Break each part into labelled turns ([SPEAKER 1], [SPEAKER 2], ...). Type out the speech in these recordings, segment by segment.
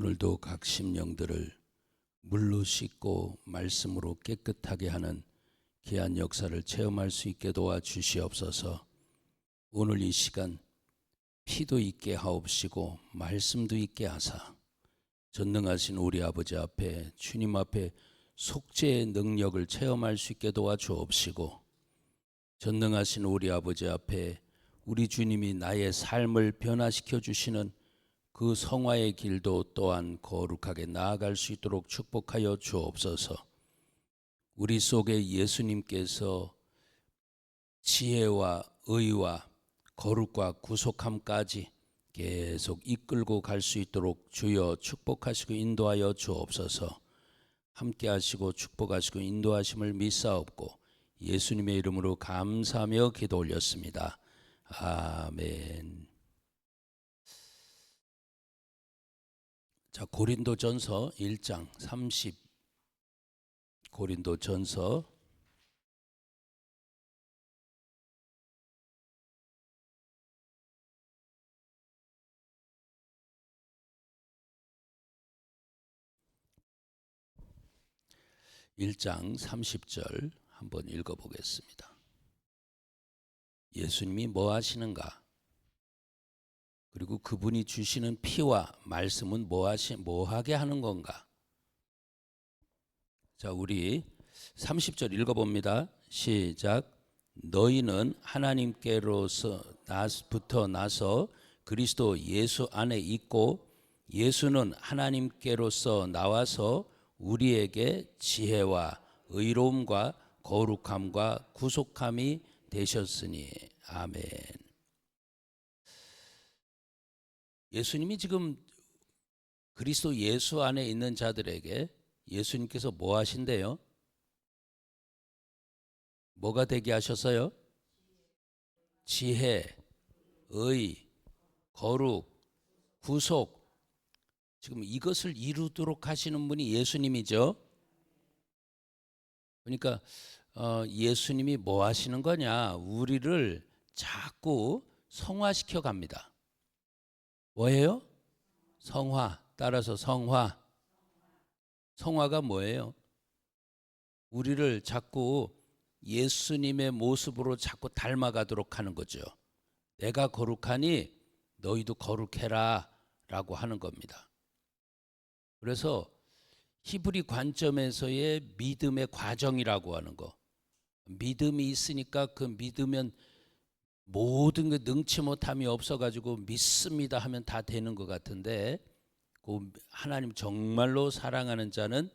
[SPEAKER 1] 오늘도 각 심령들을 물로 씻고 말씀으로 깨끗하게 하는 귀한 역사를 체험할 수 있게 도와주시옵소서. 오늘 이 시간 피도 있게 하옵시고 말씀도 있게 하사 전능하신 우리 아버지 앞에, 주님 앞에 속죄의 능력을 체험할 수 있게 도와주옵시고, 전능하신 우리 아버지 앞에 우리 주님이 나의 삶을 변화시켜 주시는 그 성화의 길도 또한 거룩하게 나아갈 수 있도록 축복하여 주옵소서. 우리 속에 예수님께서 지혜와 의와 거룩과 구속함까지 계속 이끌고 갈 수 있도록 주여 축복하시고 인도하여 주옵소서. 함께 하시고 축복하시고 인도하심을 믿사옵고 예수님의 이름으로 감사하며 기도 올렸습니다. 아멘. 자, 고린도전서 1장 30. 고린도전서 1장 30절 한번 읽어보겠습니다. 예수님이 뭐 하시는가? 그리고 그분이 주시는 피와 말씀은 뭐 하게 하는 건가? 자, 우리 30절 읽어봅니다. 시작. 너희는 하나님께로부터 나서 그리스도 예수 안에 있고 예수는 하나님께로서 나와서 우리에게 지혜와 의로움과 거룩함과 구속함이 되셨으니. 아멘. 예수님이 지금 그리스도 예수 안에 있는 자들에게 예수님께서 뭐 하신대요? 뭐가 되게 하셨어요? 지혜, 의, 거룩, 구속. 지금 이것을 이루도록 하시는 분이 예수님이죠. 그러니까 예수님이 뭐 하시는 거냐? 우리를 자꾸 성화시켜 갑니다. 뭐예요? 성화. 따라서 성화. 성화가 뭐예요? 우리를 자꾸 예수님의 모습으로 자꾸 닮아가도록 하는 거죠. 내가 거룩하니 너희도 거룩해라 라고 하는 겁니다. 그래서 히브리 관점에서의 믿음의 과정이라고 하는 거, 믿음이 있으니까 그 믿으면 모든 게 능치 못함이 없어가지고 믿습니다 하면 다 되는 것 같은데, 그 하나님 정말로 사랑하는 자는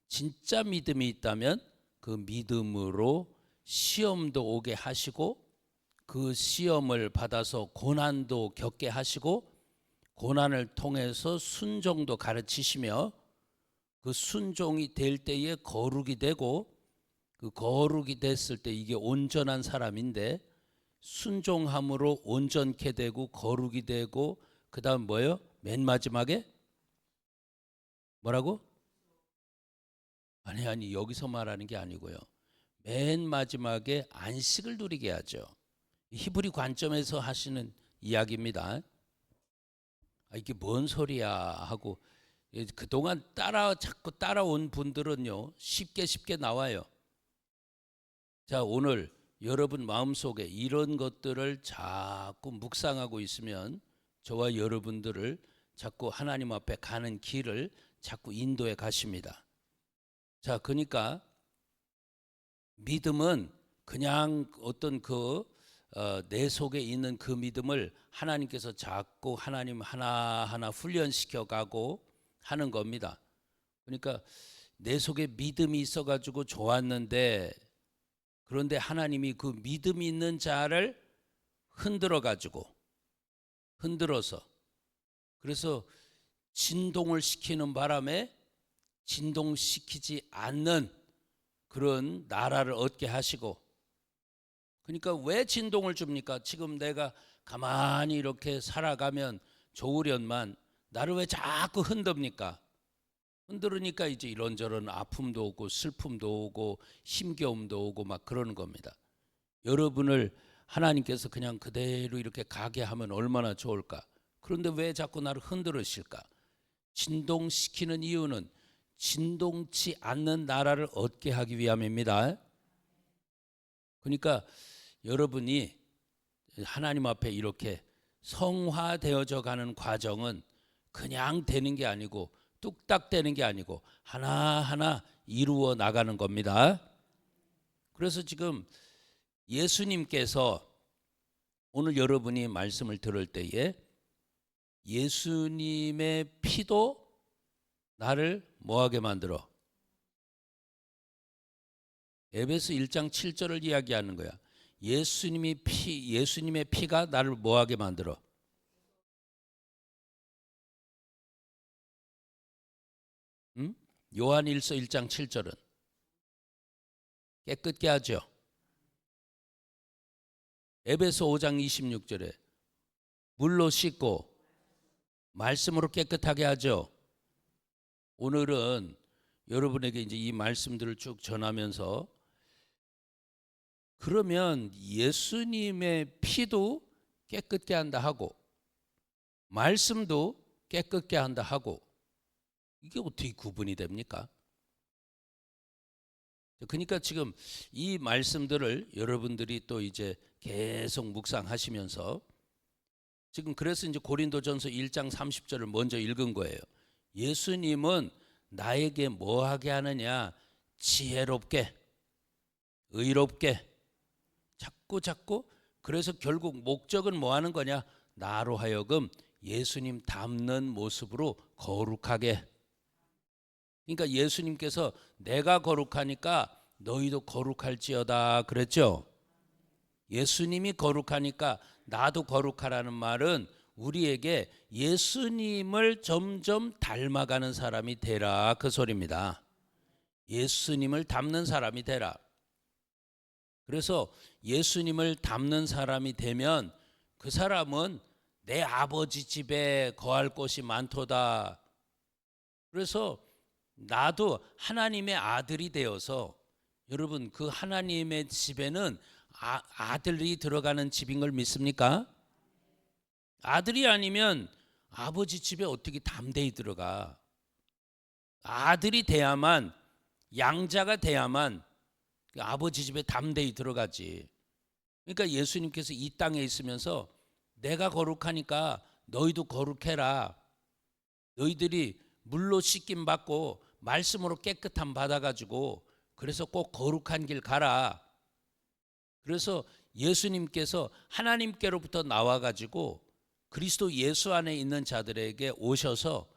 [SPEAKER 1] 진짜 믿음이 있다면 그 믿음으로 시험도 오게 하시고 그 시험을 받아서 고난도 겪게 하시고 고난을 통해서 순종도 가르치시며 그 순종이 될 때에 거룩이 되고 그 거룩이 됐을 때 이게 온전한 사람인데 순종함으로 온전케 되고 거룩이 되고 그 다음 뭐예요? 맨 마지막에 뭐라고? 아니 여기서 말하는 게 아니고요. 맨 마지막에 안식을 누리게 하죠. 히브리 관점에서 하시는 이야기입니다. 이게 뭔 소리야 하고 그동안 자꾸 따라온 분들은요 쉽게 나와요. 자, 오늘 여러분 마음속에 이런 것들을 자꾸 묵상하고 있으면 저와 여러분들을 자꾸 하나님 앞에 가는 길을 자꾸 인도해 가십니다. 자, 그러니까 믿음은 그냥 어떤 내 속에 있는 그 믿음을 하나님께서 자꾸 하나님 하나하나 훈련시켜 가고 하는 겁니다. 그러니까 내 속에 믿음이 있어가지고 좋았는데 그런데 하나님이 그 믿음 있는 자를 흔들어서 그래서 진동을 시키는 바람에 진동시키지 않는 그런 나라를 얻게 하시고, 그러니까 왜 진동을 줍니까? 지금 내가 가만히 이렇게 살아가면 좋으련만 나를 왜 자꾸 흔듭니까? 흔들으니까 이제 이런저런 아픔도 오고 슬픔도 오고 힘겨움도 오고 막 그러는 겁니다. 여러분을 하나님께서 그냥 그대로 이렇게 가게 하면 얼마나 좋을까? 그런데 왜 자꾸 나를 흔들으실까? 진동시키는 이유는 진동치 않는 나라를 얻게 하기 위함입니다. 그러니까 여러분이 하나님 앞에 이렇게 성화되어져 가는 과정은 그냥 되는 게 아니고 뚝딱 되는 게 아니고 하나하나 이루어 나가는 겁니다. 그래서 지금 예수님께서 오늘 여러분이 말씀을 들을 때에 예수님의 피도 나를 뭐하게 만들어? 에베소 1장 7절을 이야기하는 거야. 예수님의 피가 나를 뭐하게 만들어? 응? 요한일서 1장 7절은 깨끗게 하죠. 에베소 5장 26절에 물로 씻고 말씀으로 깨끗하게 하죠. 오늘은 여러분에게 이제 이 말씀들을 쭉 전하면서 그러면 예수님의 피도 깨끗게 한다 하고 말씀도 깨끗게 한다 하고 이게 어떻게 구분이 됩니까? 그러니까 지금 이 말씀들을 여러분들이 또 이제 계속 묵상하시면서 지금 그래서 이제 고린도전서 1장 30절을 먼저 읽은 거예요. 예수님은 나에게 뭐 하게 하느냐? 지혜롭게, 의롭게 자꾸 그래서 결국 목적은 뭐 하는 거냐? 나로 하여금 예수님 닮는 모습으로 거룩하게. 그러니까 예수님께서 내가 거룩하니까 너희도 거룩할지어다 그랬죠. 예수님이 거룩하니까 나도 거룩하라는 말은 우리에게 예수님을 점점 닮아가는 사람이 되라 그 소리입니다. 예수님을 닮는 사람이 되라. 그래서 예수님을 닮는 사람이 되면 그 사람은 내 아버지 집에 거할 곳이 많도다. 그래서 나도 하나님의 아들이 되어서 여러분 그 하나님의 집에는 아들이 들어가는 집인 걸 믿습니까? 아들이 아니면 아버지 집에 어떻게 담대히 들어가? 아들이 돼야만 양자가 돼야만 아버지 집에 담대히 들어가지. 그러니까 예수님께서 이 땅에 있으면서 내가 거룩하니까 너희도 거룩해라. 너희들이 물로 씻김 받고 말씀으로 깨끗함 받아가지고 그래서 꼭 거룩한 길 가라. 그래서 예수님께서 하나님께로부터 나와가지고 그리스도 예수 안에 있는 자들에게 오셔서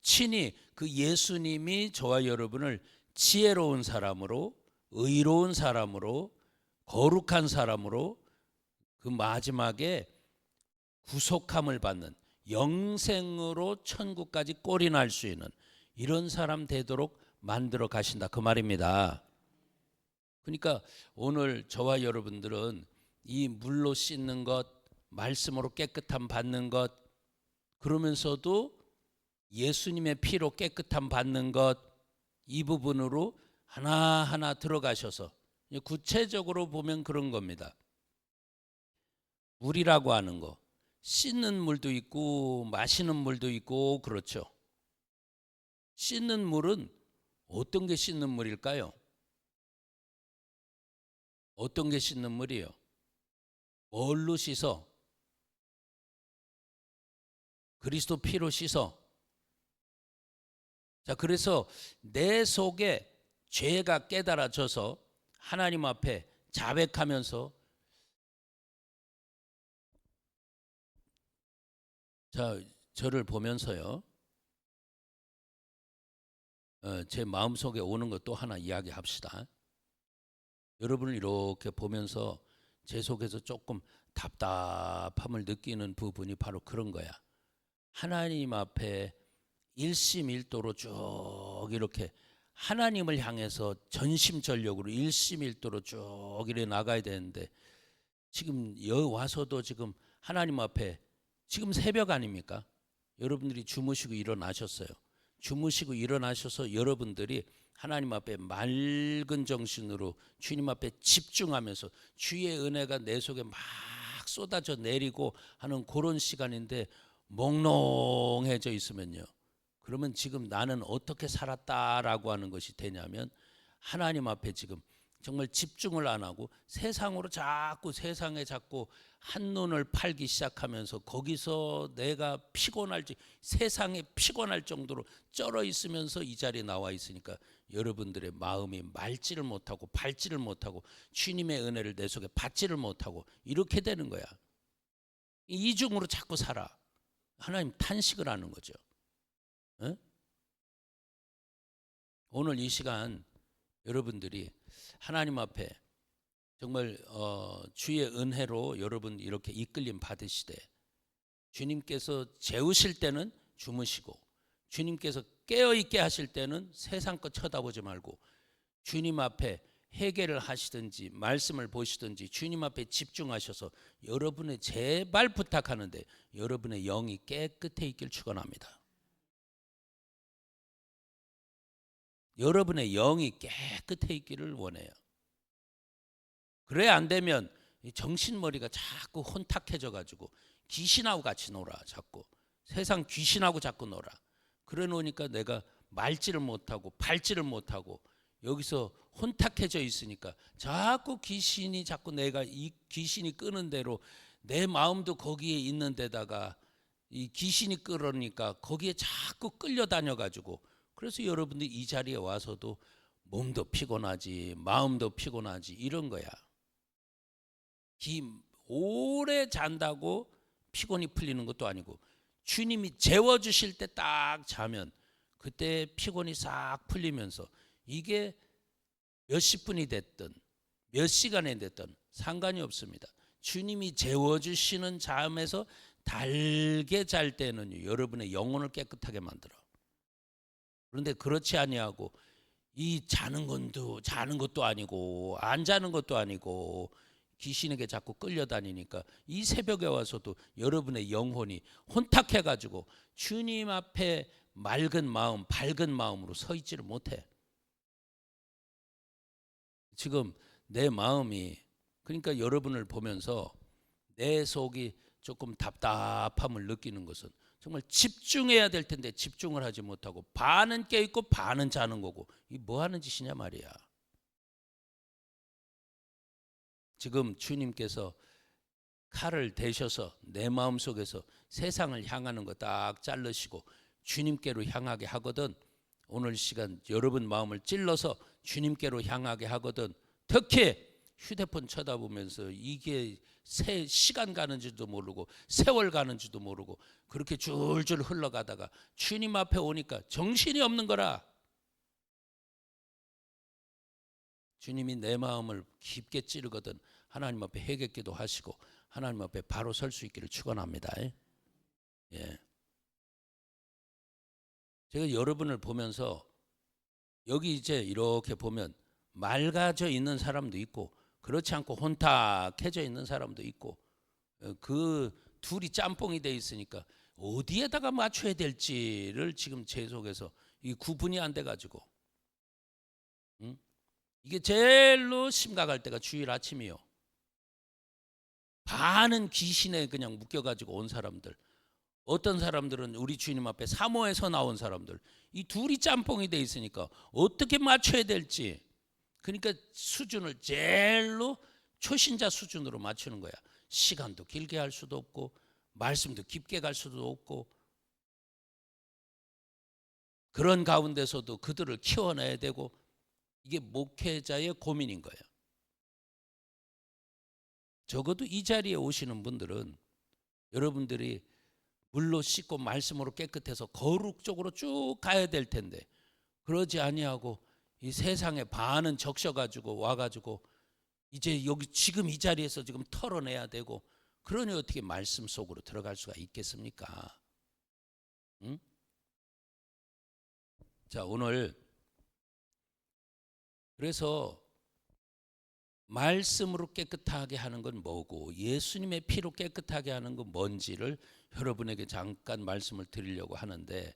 [SPEAKER 1] 친히 그 예수님이 저와 여러분을 지혜로운 사람으로 의로운 사람으로 거룩한 사람으로 그 마지막에 구속함을 받는 영생으로 천국까지 꼴이 날 수 있는 이런 사람 되도록 만들어 가신다 그 말입니다. 그러니까 오늘 저와 여러분들은 이 물로 씻는 것, 말씀으로 깨끗함 받는 것, 그러면서도 예수님의 피로 깨끗함 받는 것, 이 부분으로 하나하나 들어가셔서 구체적으로 보면 그런 겁니다. 물이라고 하는 거, 씻는 물도 있고 마시는 물도 있고 그렇죠. 씻는 물은 어떤 게 씻는 물일까요? 어떤 게 씻는 물이요? 뭘로 씻어? 그리스도 피로 씻어. 자, 그래서 내 속에 죄가 깨달아져서 하나님 앞에 자백하면서 자, 저를 보면서요. 제 마음속에 오는 것 또 하나 이야기합시다. 여러분을 이렇게 보면서 제 속에서 조금 답답함을 느끼는 부분이 바로 그런 거야. 하나님 앞에 일심일도로 쭉 이렇게 하나님을 향해서 전심전력으로 일심일도로 쭉 이렇게 나가야 되는데 지금 여기 와서도 지금 하나님 앞에 지금 새벽 아닙니까? 여러분들이 주무시고 일어나셨어요. 주무시고 일어나셔서 여러분들이 하나님 앞에 맑은 정신으로 주님 앞에 집중하면서 주의 은혜가 내 속에 막 쏟아져 내리고 하는 그런 시간인데 몽롱해져 있으면요. 그러면 지금 나는 어떻게 살았다라고 하는 것이 되냐면 하나님 앞에 지금 정말 집중을 안 하고 세상으로 자꾸 세상에 자꾸 한눈을 팔기 시작하면서 거기서 내가 세상에 피곤할 정도로 쩔어 있으면서 이 자리에 나와 있으니까 여러분들의 마음이 말지를 못하고 밟지를 못하고 주님의 은혜를 내 속에 받지를 못하고 이렇게 되는 거야. 이중으로 자꾸 살아. 하나님 탄식을 하는 거죠. 에? 오늘 이 시간 여러분들이 하나님 앞에 정말 주의 은혜로 여러분 이렇게 이끌림 받으시되 주님께서 재우실 때는 주무시고 주님께서 깨어있게 하실 때는 세상 것 쳐다보지 말고 주님 앞에 회개를 하시든지 말씀을 보시든지 주님 앞에 집중하셔서 여러분의 제발 부탁하는데 여러분의 영이 깨끗해 있길 축원합니다. 여러분의 영이 깨끗해 있기를 원해요. 그래 안 되면 정신머리가 자꾸 혼탁해져 가지고 귀신하고 같이 놀아. 자꾸 세상 귀신하고 자꾸 놀아. 그래 놓으니까 내가 말지를 못하고 밟지를 못하고 여기서 혼탁해져 있으니까 자꾸 귀신이 자꾸 내가 이 귀신이 끄는 대로 내 마음도 거기에 있는 데다가 이 귀신이 끌으니까 거기에 자꾸 끌려다녀 가지고 그래서 여러분들이 이 자리에 와서도 몸도 피곤하지 마음도 피곤하지 이런 거야. 오래 잔다고 피곤이 풀리는 것도 아니고 주님이 재워주실 때 딱 자면 그때 피곤이 싹 풀리면서 이게 몇십 분이 됐든 몇 시간이 됐든 상관이 없습니다. 주님이 재워주시는 잠에서 달게 잘 때는 여러분의 영혼을 깨끗하게 만들어. 그런데 그렇지 아니하고 이 자는 것도 아니고 안 자는 것도 아니고 귀신에게 자꾸 끌려다니니까 이 새벽에 와서도 여러분의 영혼이 혼탁해 가지고 주님 앞에 맑은 마음 밝은 마음으로 서 있지를 못해. 지금 내 마음이 그러니까 여러분을 보면서 내 속이 조금 답답함을 느끼는 것은 정말 집중해야 될 텐데 집중을 하지 못하고 반은 깨있고 반은 자는 거고 이 뭐 하는 짓이냐 말이야. 지금 주님께서 칼을 대셔서 내 마음속에서 세상을 향하는 거 딱 자르시고 주님께로 향하게 하거든. 오늘 시간 여러분 마음을 찔러서 주님께로 향하게 하거든. 특히 휴대폰 쳐다보면서 이게 시간 가는지도 모르고 세월 가는지도 모르고 그렇게 줄줄 흘러가다가 주님 앞에 오니까 정신이 없는 거라. 주님이 내 마음을 깊게 찌르거든 하나님 앞에 회개기도 하시고 하나님 앞에 바로 설 수 있기를 축원합니다. 예. 제가 여러분을 보면서 여기 이제 이렇게 보면 맑아져 있는 사람도 있고 그렇지 않고 혼탁해져 있는 사람도 있고 그 둘이 짬뽕이 돼 있으니까 어디에다가 맞춰야 될지를 지금 제 속에서 이 구분이 안 돼 가지고 이게 제일로 심각할 때가 주일 아침이요. 반은 귀신에 그냥 묶여가지고 온 사람들, 어떤 사람들은 우리 주님 앞에 사모해서 나온 사람들, 이 둘이 짬뽕이 돼 있으니까 어떻게 맞춰야 될지 그러니까 수준을 제일로 초신자 수준으로 맞추는 거야. 시간도 길게 할 수도 없고 말씀도 깊게 갈 수도 없고 그런 가운데서도 그들을 키워내야 되고 이게 목회자의 고민인 거예요. 적어도 이 자리에 오시는 분들은 여러분들이 물로 씻고 말씀으로 깨끗해서 거룩적으로 쭉 가야 될 텐데 그러지 아니하고 이 세상에 반은 적셔가지고 와가지고 이제 여기 지금 이 자리에서 지금 털어내야 되고 그러니 어떻게 말씀 속으로 들어갈 수가 있겠습니까? 응? 자, 오늘 그래서 말씀으로 깨끗하게 하는 건 뭐고 예수님의 피로 깨끗하게 하는 건 뭔지를 여러분에게 잠깐 말씀을 드리려고 하는데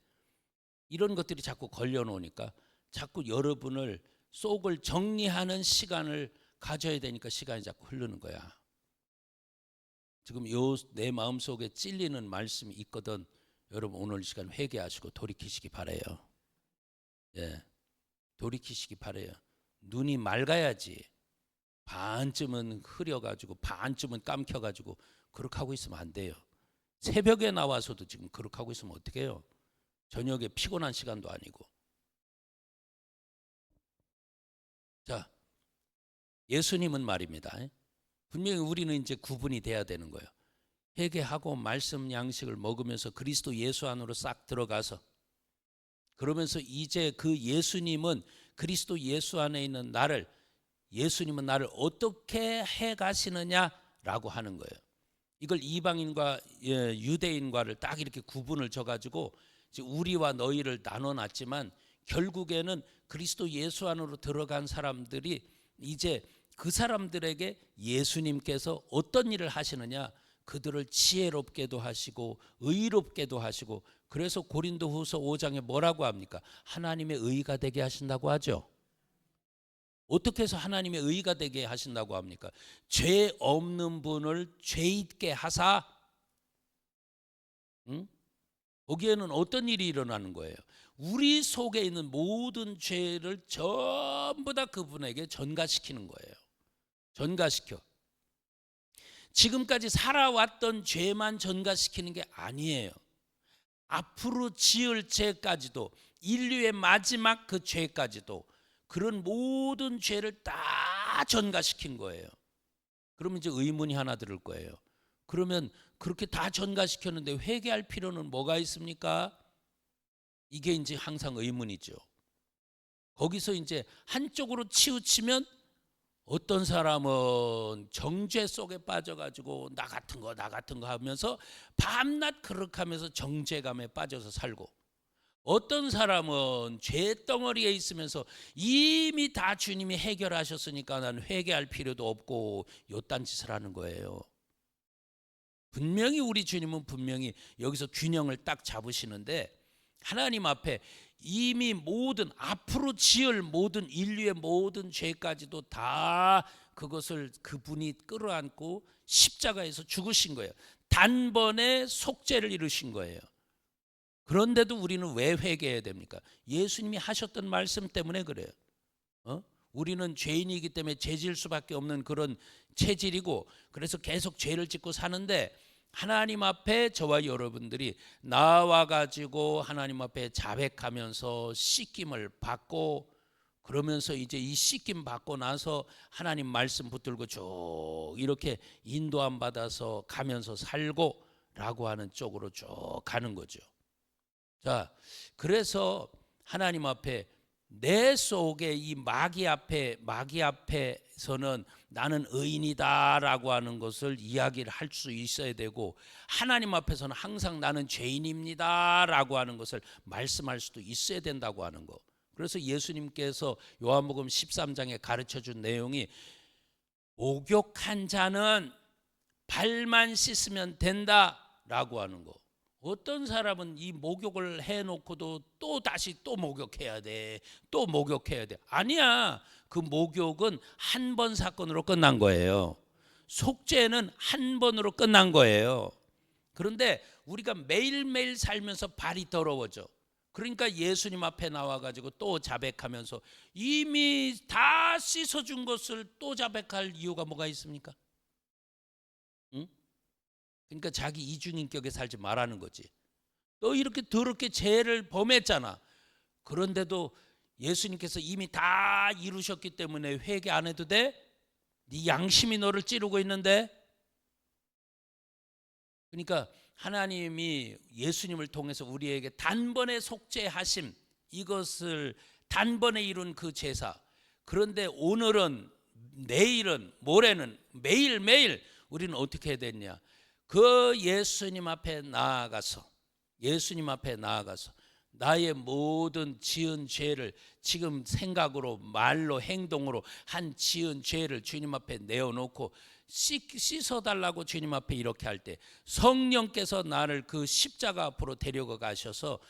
[SPEAKER 1] 이런 것들이 자꾸 걸려놓으니까 자꾸 여러분을 속을 정리하는 시간을 가져야 되니까 시간이 자꾸 흐르는 거야. 지금 내 마음속에 찔리는 말씀이 있거든. 여러분 오늘 이 시간 회개하시고 돌이키시기 바래요. 예, 돌이키시기 바래요. 눈이 맑아야지. 반쯤은 흐려가지고 반쯤은 감켜가지고 그렇게 하고 있으면 안 돼요. 새벽에 나와서도 지금 그렇게 하고 있으면 어떡해요? 저녁에 피곤한 시간도 아니고. 자, 예수님은 말입니다. 분명히 우리는 이제 구분이 돼야 되는 거예요. 회개하고 말씀 양식을 먹으면서 그리스도 예수 안으로 싹 들어가서, 그러면서 이제 그 예수님은 그리스도 예수 안에 있는 나를, 예수님은 나를 어떻게 해 가시느냐라고 하는 거예요. 이걸 이방인과 유대인과를 딱 이렇게 구분을 져가지고 우리와 너희를 나눠놨지만, 결국에는 그리스도 예수 안으로 들어간 사람들이 이제 그 사람들에게 예수님께서 어떤 일을 하시느냐, 그들을 지혜롭게도 하시고 의롭게도 하시고, 그래서 고린도후서 5장에 뭐라고 합니까? 하나님의 의가 되게 하신다고 하죠. 어떻게 해서 하나님의 의가 되게 하신다고 합니까? 죄 없는 분을 죄 있게 하사. 거기에는 어떤 일이 일어나는 거예요? 우리 속에 있는 모든 죄를 전부 다 그분에게 전가시키는 거예요. 전가시켜. 지금까지 살아왔던 죄만 전가시키는 게 아니에요. 앞으로 지을 죄까지도, 인류의 마지막 그 죄까지도, 그런 모든 죄를 다 전가시킨 거예요. 그러면 이제 의문이 하나 들을 거예요. 그러면 그렇게 다 전가시켰는데 회개할 필요는 뭐가 있습니까? 이게 이제 항상 의문이죠. 거기서 이제 한쪽으로 치우치면 어떤 사람은 정죄 속에 빠져가지고 나 같은 거 하면서 밤낮 그렇게 하면서 정죄감에 빠져서 살고, 어떤 사람은 죄덩어리에 있으면서 이미 다 주님이 해결하셨으니까 난 회개할 필요도 없고 요딴 짓을 하는 거예요. 분명히 우리 주님은 분명히 여기서 균형을 딱 잡으시는데, 하나님 앞에 이미 모든 앞으로 지을 모든 인류의 모든 죄까지도 다 그것을 그분이 끌어안고 십자가에서 죽으신 거예요. 단번에 속죄를 이루신 거예요. 그런데도 우리는 왜 회개해야 됩니까? 예수님이 하셨던 말씀 때문에 그래요. 우리는 죄인이기 때문에 죄질 수밖에 없는 그런 체질이고, 그래서 계속 죄를 짓고 사는데, 하나님 앞에 저와 여러분들이 나와 가지고 하나님 앞에 자백하면서 씻김을 받고, 그러면서 이제 이 씻김 받고 나서 하나님 말씀 붙들고 쭉 이렇게 인도함 받아서 가면서 살고 라고 하는 쪽으로 쭉 가는 거죠. 자, 그래서 하나님 앞에 내 속에 이 마귀 앞에서는 나는 의인이다라고 하는 것을 이야기를 할 수 있어야 되고, 하나님 앞에서는 항상 나는 죄인입니다라고 하는 것을 말씀할 수도 있어야 된다고 하는 거. 그래서 예수님께서 요한복음 13장에 가르쳐 준 내용이, 목욕한 자는 발만 씻으면 된다라고 하는 거. 어떤 사람은 이 목욕을 해놓고도 또 다시 또 목욕해야 돼, 또 목욕해야 돼. 아니야. 그 목욕은 한 번 사건으로 끝난 거예요. 속죄는 한 번으로 끝난 거예요. 그런데 우리가 매일매일 살면서 발이 더러워져. 그러니까 예수님 앞에 나와가지고 또 자백하면서 이미 다 씻어준 것을 또 자백할 이유가 뭐가 있습니까? 응? 그러니까 자기 이중인격에 살지 말라는 거지. 너 이렇게 더럽게 죄를 범했잖아. 그런데도 예수님께서 이미 다 이루셨기 때문에 회개 안 해도 돼? 네 양심이 너를 찌르고 있는데. 그러니까 하나님이 예수님을 통해서 우리에게 단번에 속죄하심, 이것을 단번에 이룬 그 제사. 그런데 오늘은, 내일은, 모레는, 매일매일 우리는 어떻게 해야 되냐? 그 예수님 앞에 나아가서 나의 모든 지은 죄를, 지금 생각으로 말로 행동으로 한 지은 죄를 주님 앞에 내어놓고 씻어달라고 주님 앞에 이렇게 할 때, 성령께서 나를 그 십자가 앞으로 데려가 가셔서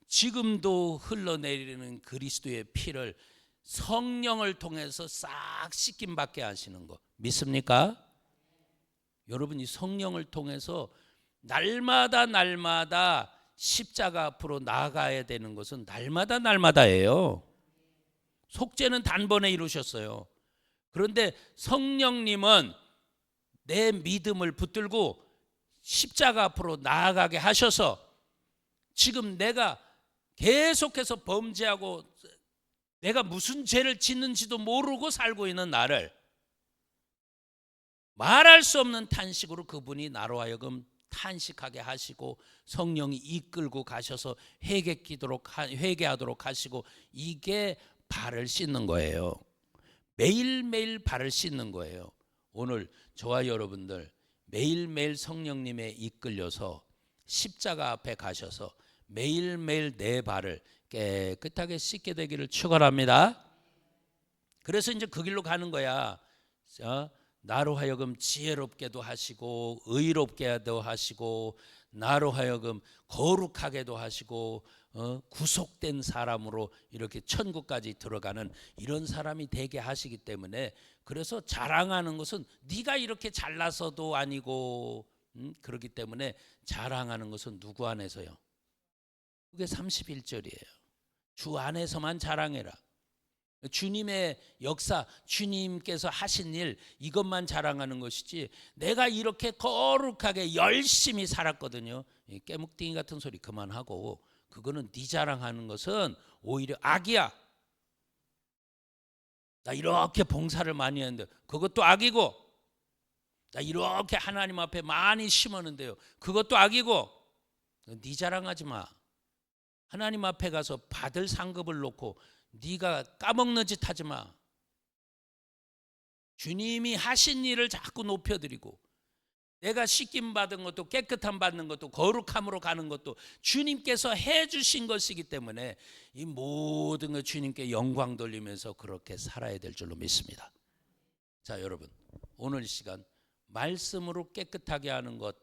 [SPEAKER 1] 지금도 흘러내리는 그리스도의 피를 성령을 통해서 싹 씻김 받게 하시는 거 믿습니까? 여러분, 이 성령을 통해서 날마다 십자가 앞으로 나아가야 되는 것은 날마다예요. 속죄는 단번에 이루셨어요. 그런데 성령님은 내 믿음을 붙들고 십자가 앞으로 나아가게 하셔서 지금 내가 계속해서 범죄하고 내가 무슨 죄를 짓는지도 모르고 살고 있는 나를 말할 수 없는 탄식으로 그분이 나로 하여금 탄식하게 하시고 성령이 이끌고 가셔서 회개하도록 하시고, 이게 발을 씻는 거예요. 매일매일 발을 씻는 거예요. 오늘 저와 여러분들 매일매일 성령님에 이끌려서 십자가 앞에 가셔서 매일매일 내 발을 깨끗하게 씻게 되기를 축원합니다. 그래서 이제 그 길로 가는 거야. 나로 하여금 지혜롭게도 하시고 의롭게도 하시고 나로 하여금 거룩하게도 하시고 구속된 사람으로 이렇게 천국까지 들어가는 이런 사람이 되게 하시기 때문에, 그래서 자랑하는 것은 네가 이렇게 잘나서도 아니고 그렇기 때문에 자랑하는 것은 누구 안에서요? 그게 31절이에요. 주 안에서만 자랑해라. 주님의 역사, 주님께서 하신 일, 이것만 자랑하는 것이지 내가 이렇게 거룩하게 열심히 살았거든요. 깨묵띵이 같은 소리 그만하고, 그거는 네 자랑하는 것은 오히려 악이야. 나 이렇게 봉사를 많이 했는데 그것도 악이고, 나 이렇게 하나님 앞에 많이 심었는데요 그것도 악이고. 네 자랑하지 마. 하나님 앞에 가서 받을 상급을 놓고 네가 까먹는 짓 하지 마. 주님이 하신 일을 자꾸 높여드리고, 내가 씻김 받은 것도 깨끗함 받는 것도 거룩함으로 가는 것도 주님께서 해주신 것이기 때문에 이 모든 것 주님께 영광 돌리면서 그렇게 살아야 될 줄로 믿습니다. 자, 여러분, 오늘 이 시간 말씀으로 깨끗하게 하는 것,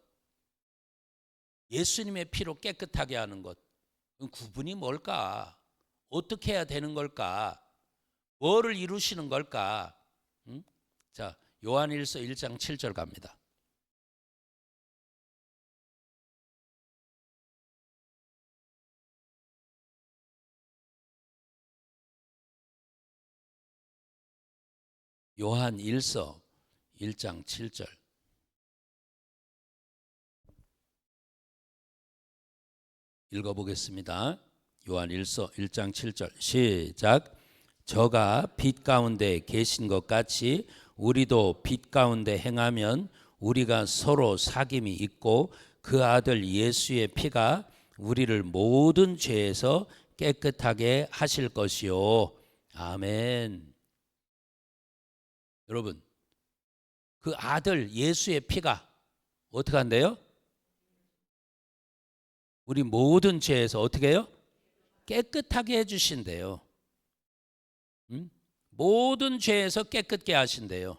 [SPEAKER 1] 예수님의 피로 깨끗하게 하는 것, 구분이 뭘까? 어떻게 해야 되는 걸까? 뭐를 이루시는 걸까? 자, 요한일서 1장 7절 갑니다. 요한일서 1장 7절. 읽어보겠습니다. 요한일서 1장 7절 시작. 저가 빛 가운데 계신 것 같이 우리도 빛 가운데 행하면 우리가 서로 사귐이 있고 그 아들 예수의 피가 우리를 모든 죄에서 깨끗하게 하실 것이요. 아멘. 여러분, 그 아들 예수의 피가 어떻게 한대요? 우리 모든 죄에서 어떻게 해요? 깨끗하게 해주신대요. 모든 죄에서 깨끗게 하신대요.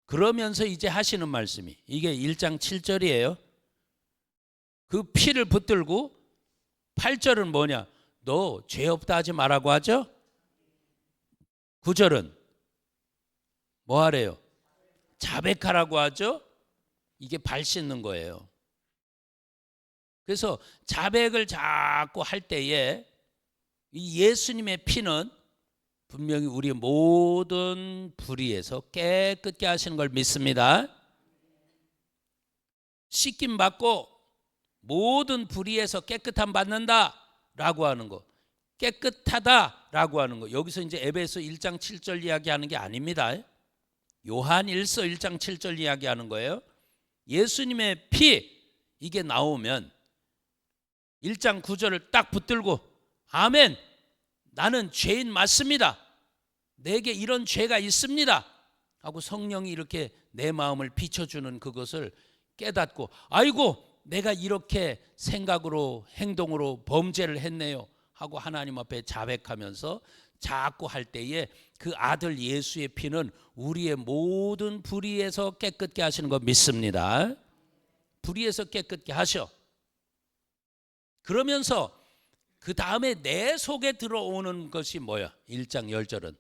[SPEAKER 1] 그러면서 이제 하시는 말씀이, 이게 1장 7절이에요. 그 피를 붙들고 8절은 뭐냐? 너 죄 없다 하지 말라고 하죠. 9절은 뭐 하래요? 자백하라고 하죠. 이게 발 씻는 거예요. 그래서 자백을 자꾸 할 때에 이 예수님의 피는 분명히 우리의 모든 불의에서 깨끗게 하시는 걸 믿습니다. 씻김 받고 모든 불의에서 깨끗함 받는다라고 하는 거, 깨끗하다라고 하는 거, 여기서 이제 에베소 1장 7절 이야기하는 게 아닙니다. 요한일서 1장 7절 이야기하는 거예요. 예수님의 피, 이게 나오면 1장 9절을 딱 붙들고 아멘, 나는 죄인 맞습니다, 내게 이런 죄가 있습니다 하고 성령이 이렇게 내 마음을 비춰주는 그것을 깨닫고, 아이고 내가 이렇게 생각으로 행동으로 범죄를 했네요 하고 하나님 앞에 자백하면서 자꾸 할 때에 그 아들 예수의 피는 우리의 모든 불의에서 깨끗게 하시는 거 믿습니다. 불의에서 깨끗게 하셔. 그러면서 그 다음에 내 속에 들어오는 것이 뭐야? 1장 10절은.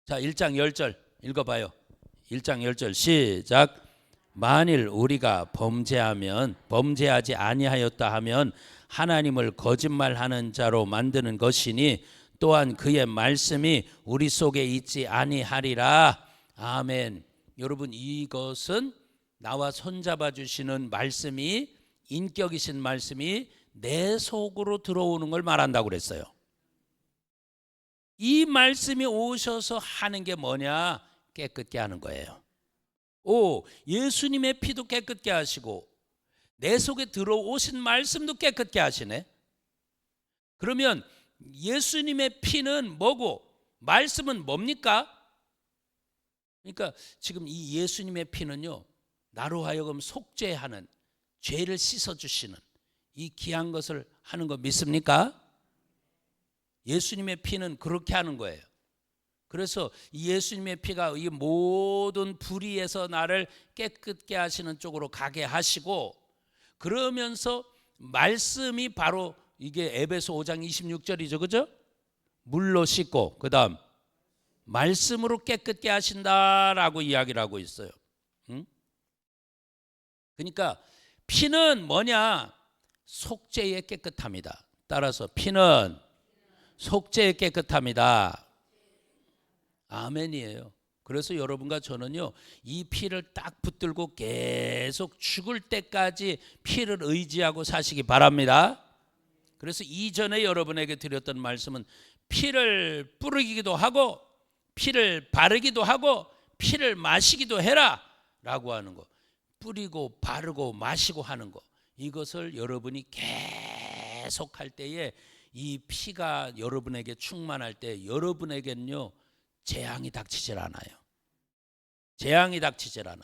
[SPEAKER 1] 자, 1장 10절 읽어봐요. 1장 10절 시작. 만일 우리가 범죄하지 아니하였다 하면 하나님을 거짓말하는 자로 만드는 것이니 또한 그의 말씀이 우리 속에 있지 아니하리라. 아멘. 여러분, 이것은 나와 손잡아 주시는 말씀이, 인격이신 말씀이 내 속으로 들어오는 걸 말한다고 그랬어요. 이 말씀이 오셔서 하는 게 뭐냐? 깨끗게 하는 거예요. 예수님의 피도 깨끗게 하시고 내 속에 들어오신 말씀도 깨끗게 하시네. 그러면 예수님의 피는 뭐고 말씀은 뭡니까? 그러니까 지금 이 예수님의 피는요, 나로 하여금 속죄하는, 죄를 씻어주시는 이 귀한 것을 하는 거 믿습니까? 예수님의 피는 그렇게 하는 거예요. 그래서 이 예수님의 피가 이 모든 불의에서 나를 깨끗게 하시는 쪽으로 가게 하시고, 그러면서 말씀이 바로 이게 에베소 5장 26절이죠, 그죠? 물로 씻고 그 다음 말씀으로 깨끗게 하신다라고 이야기를 하고 있어요. 그러니까 피는 뭐냐? 속죄의 깨끗함이다. 따라서 피는 속죄의 깨끗함이다. 아멘이에요. 그래서 여러분과 저는요, 이 피를 딱 붙들고 계속 죽을 때까지 피를 의지하고 사시기 바랍니다. 그래서 이전에 여러분에게 드렸던 말씀은 피를 뿌리기도 하고 피를 바르기도 하고 피를 마시기도 해라 라고 하는 거, 뿌리고 바르고 마시고 하는 거, 이것을 여러분이 계속 할 때에 이 피가 여러분에게 충만할 때 여러분에겐요, 재앙이 닥치질 않아요. 재앙이 닥치질 않아.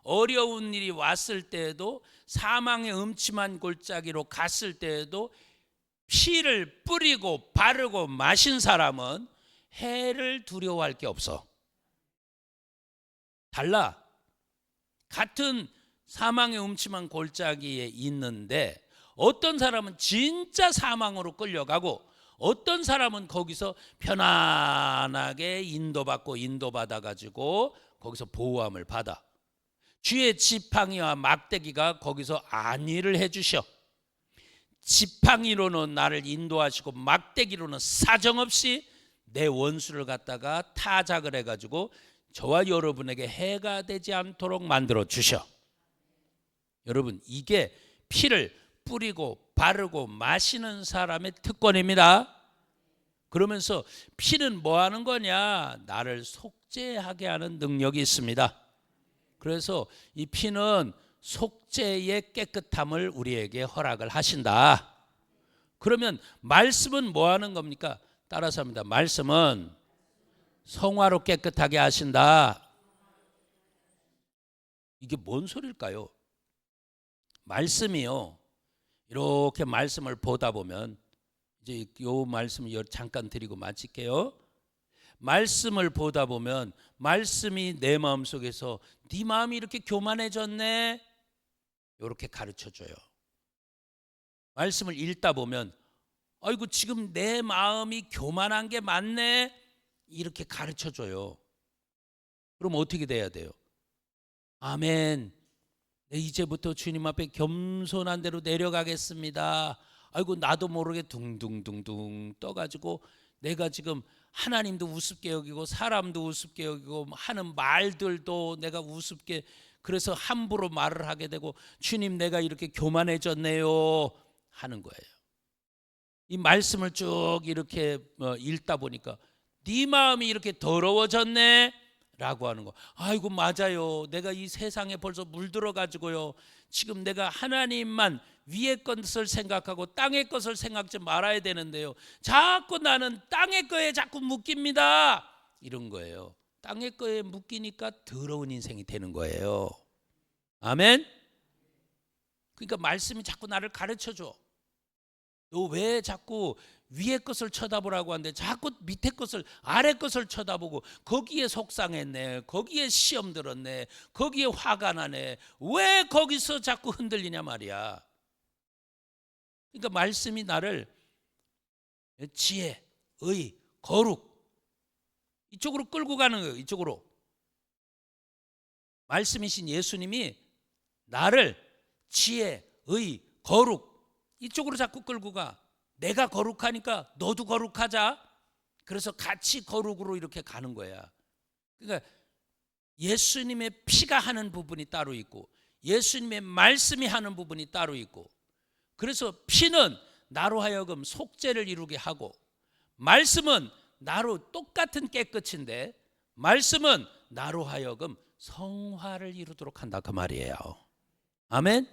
[SPEAKER 1] 어려운 일이 왔을 때에도, 사망의 음침한 골짜기로 갔을 때에도 피를 뿌리고 바르고 마신 사람은 해를 두려워할 게 없어. 달라. 같은 사망의 음침한 골짜기에 있는데 어떤 사람은 진짜 사망으로 끌려가고 어떤 사람은 거기서 편안하게 인도받아 가지고 거기서 보호함을 받아. 주의 지팡이와 막대기가 거기서 안위를 해주셔. 지팡이로는 나를 인도하시고 막대기로는 사정없이 내 원수를 갖다가 타작을 해가지고 저와 여러분에게 해가 되지 않도록 만들어 주셔. 여러분, 이게 피를 뿌리고 바르고 마시는 사람의 특권입니다. 그러면서 피는 뭐 하는 거냐? 나를 속죄하게 하는 능력이 있습니다. 그래서 이 피는 속죄의 깨끗함을 우리에게 허락을 하신다. 그러면 말씀은 뭐 하는 겁니까? 따라서 합니다. 말씀은 성화로 깨끗하게 하신다. 이게 뭔 소리일까요? 말씀이요, 이렇게 말씀을 보다 보면, 이제 요 말씀을 잠깐 드리고 마칠게요. 말씀을 보다 보면 말씀이 내 마음속에서 네 마음이 이렇게 교만해졌네, 이렇게 가르쳐줘요. 말씀을 읽다 보면 아이고 지금 내 마음이 교만한 게 맞네, 이렇게 가르쳐줘요. 그럼 어떻게 돼야 돼요? 아멘, 네, 이제부터 주님 앞에 겸손한 대로 내려가겠습니다. 아이고 나도 모르게 둥둥둥둥 떠가지고 내가 지금 하나님도 우습게 여기고 사람도 우습게 여기고 하는 말들도 내가 우습게, 그래서 함부로 말을 하게 되고 주님 내가 이렇게 교만해졌네요 하는 거예요. 이 말씀을 쭉 이렇게 읽다 보니까 네 마음이 이렇게 더러워졌네 라고 하는 거. 아이고 맞아요, 내가 이 세상에 벌써 물들어 가지고요, 지금 내가 하나님만 위의 것을 생각하고 땅의 것을 생각지 말아야 되는데요, 자꾸 나는 땅의 거에 자꾸 묶입니다, 이런 거예요. 땅의 거에 묶이니까 더러운 인생이 되는 거예요. 아멘. 그러니까 말씀이 자꾸 나를 가르쳐줘. 너 왜 자꾸 위의 것을 쳐다보라고 하는데 자꾸 밑에 것을, 아래 것을 쳐다보고 거기에 속상했네, 거기에 시험 들었네, 거기에 화가 나네, 왜 거기서 자꾸 흔들리냐 말이야. 그러니까 말씀이 나를 지혜, 의, 거룩 이쪽으로 끌고 가는 거예요. 이쪽으로. 말씀이신 예수님이 나를 지혜, 의, 거룩 이쪽으로 자꾸 끌고 가. 내가 거룩하니까 너도 거룩하자. 그래서 같이 거룩으로 이렇게 가는 거야. 그러니까 예수님의 피가 하는 부분이 따로 있고 예수님의 말씀이 하는 부분이 따로 있고, 그래서 피는 나로 하여금 속죄를 이루게 하고 말씀은 나로 똑같은 깨끗인데 말씀은 나로 하여금 성화를 이루도록 한다 그 말이에요. 아멘.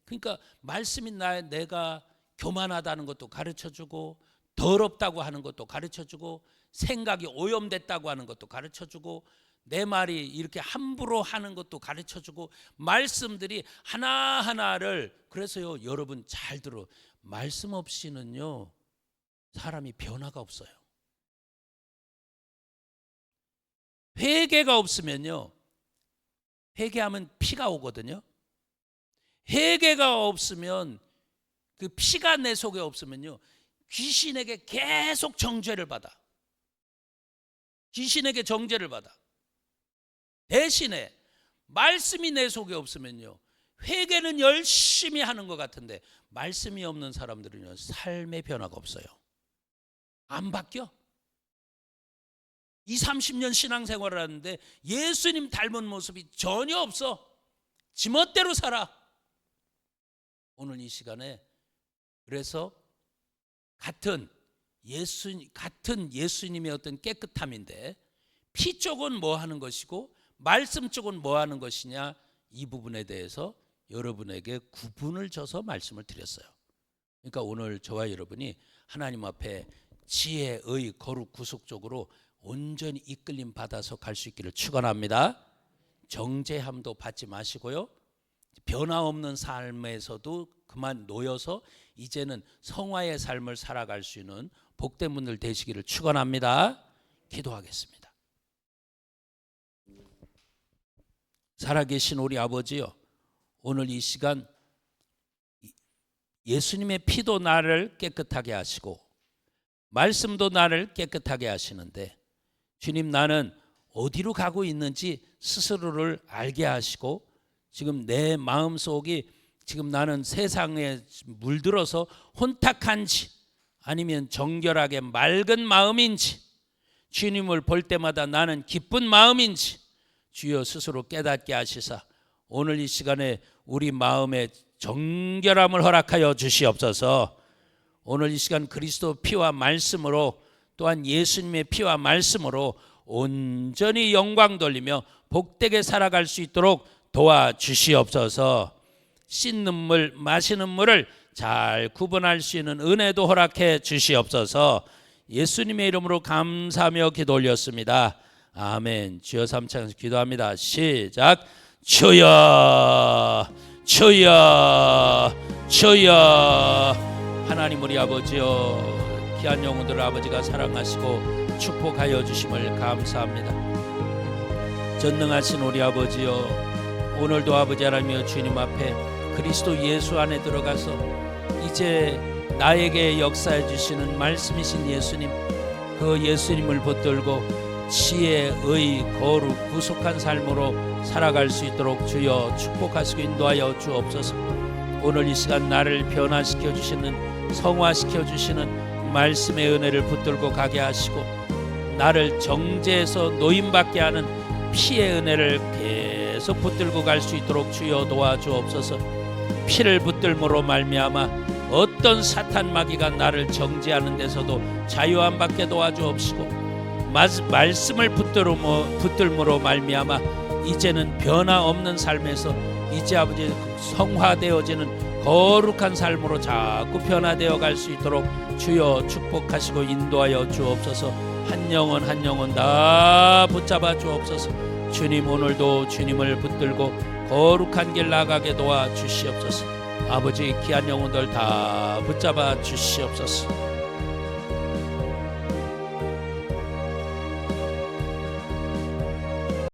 [SPEAKER 1] 그러니까 말씀이 내가 교만하다는 것도 가르쳐주고 더럽다고 하는 것도 가르쳐주고 생각이 오염됐다고 하는 것도 가르쳐주고 내 말이 이렇게 함부로 하는 것도 가르쳐주고 말씀들이 하나하나를. 그래서요 여러분 잘 들어. 말씀 없이는요 사람이 변화가 없어요. 회개가 없으면요, 회개하면 피가 오거든요. 회개가 없으면, 그 피가 내 속에 없으면요 귀신에게 계속 정죄를 받아. 귀신에게 정죄를 받아. 대신에 말씀이 내 속에 없으면요 회개는 열심히 하는 것 같은데 말씀이 없는 사람들은요 삶의 변화가 없어요. 안 바뀌어. 20, 30년 신앙생활을 하는데 예수님 닮은 모습이 전혀 없어. 지멋대로 살아. 오늘 이 시간에 그래서 같은 예수님의 어떤 깨끗함인데 피 쪽은 뭐 하는 것이고 말씀 쪽은 뭐 하는 것이냐, 이 부분에 대해서 여러분에게 구분을 져서 말씀을 드렸어요. 그러니까 오늘 저와 여러분이 하나님 앞에 지혜의 거룩 구속 쪽으로 온전히 이끌림 받아서 갈 수 있기를 축원합니다. 정죄함도 받지 마시고요, 변화 없는 삶에서도 그만 놓여서 이제는 성화의 삶을 살아갈 수 있는 복된 분들 되시기를 축원합니다. 기도하겠습니다. 살아계신 우리 아버지요, 오늘 이 시간 예수님의 피도 나를 깨끗하게 하시고 말씀도 나를 깨끗하게 하시는데 주님, 나는 어디로 가고 있는지 스스로를 알게 하시고 지금 내 마음속이 지금 나는 세상에 물들어서 혼탁한지 아니면 정결하게 맑은 마음인지, 주님을 볼 때마다 나는 기쁜 마음인지 주여 스스로 깨닫게 하시사 오늘 이 시간에 우리 마음에 정결함을 허락하여 주시옵소서. 오늘 이 시간 그리스도 피와 말씀으로 또한 예수님의 피와 말씀으로 온전히 영광 돌리며 복되게 살아갈 수 있도록 도와주시옵소서. 씻는 물, 마시는 물을 잘 구분할 수 있는 은혜도 허락해 주시옵소서. 예수님의 이름으로 감사하며 기도 올렸습니다. 아멘. 주여 삼창에서 기도합니다. 시작. 주여, 주여, 주여. 하나님 우리 아버지여, 귀한 영혼들을 아버지가 사랑하시고 축복하여 주심을 감사합니다. 전능하신 우리 아버지여, 오늘도 아버지 하나님이여 주님 앞에 그리스도 예수 안에 들어가서 이제 나에게 역사해 주시는 말씀이신 예수님, 그 예수님을 붙들고 지혜의 거룩 구속한 삶으로 살아갈 수 있도록 주여 축복하시고 인도하여 주옵소서. 오늘 이 시간 나를 변화시켜 주시는, 성화시켜 주시는 말씀의 은혜를 붙들고 가게 하시고 나를 정죄에서 노임받게 하는 피의 은혜를 계속 붙들고 갈 수 있도록 주여 도와주옵소서. 피를 붙들므로 말미암아 어떤 사탄 마귀가 나를 정죄하는 데서도 자유 안 받게 도와주옵시고 말씀을 붙들므로 말미암아 이제는 변화 없는 삶에서 이제 아버지 성화되어지는 거룩한 삶으로 자꾸 변화되어 갈 수 있도록 주여 축복하시고 인도하여 주옵소서. 한 영혼 한 영혼 다 붙잡아 주옵소서. 주님, 오늘도 주님을 붙들고 거룩한 길 나가게 도와 주시옵소서. 아버지, 귀한 영혼들 다 붙잡아 주시옵소서.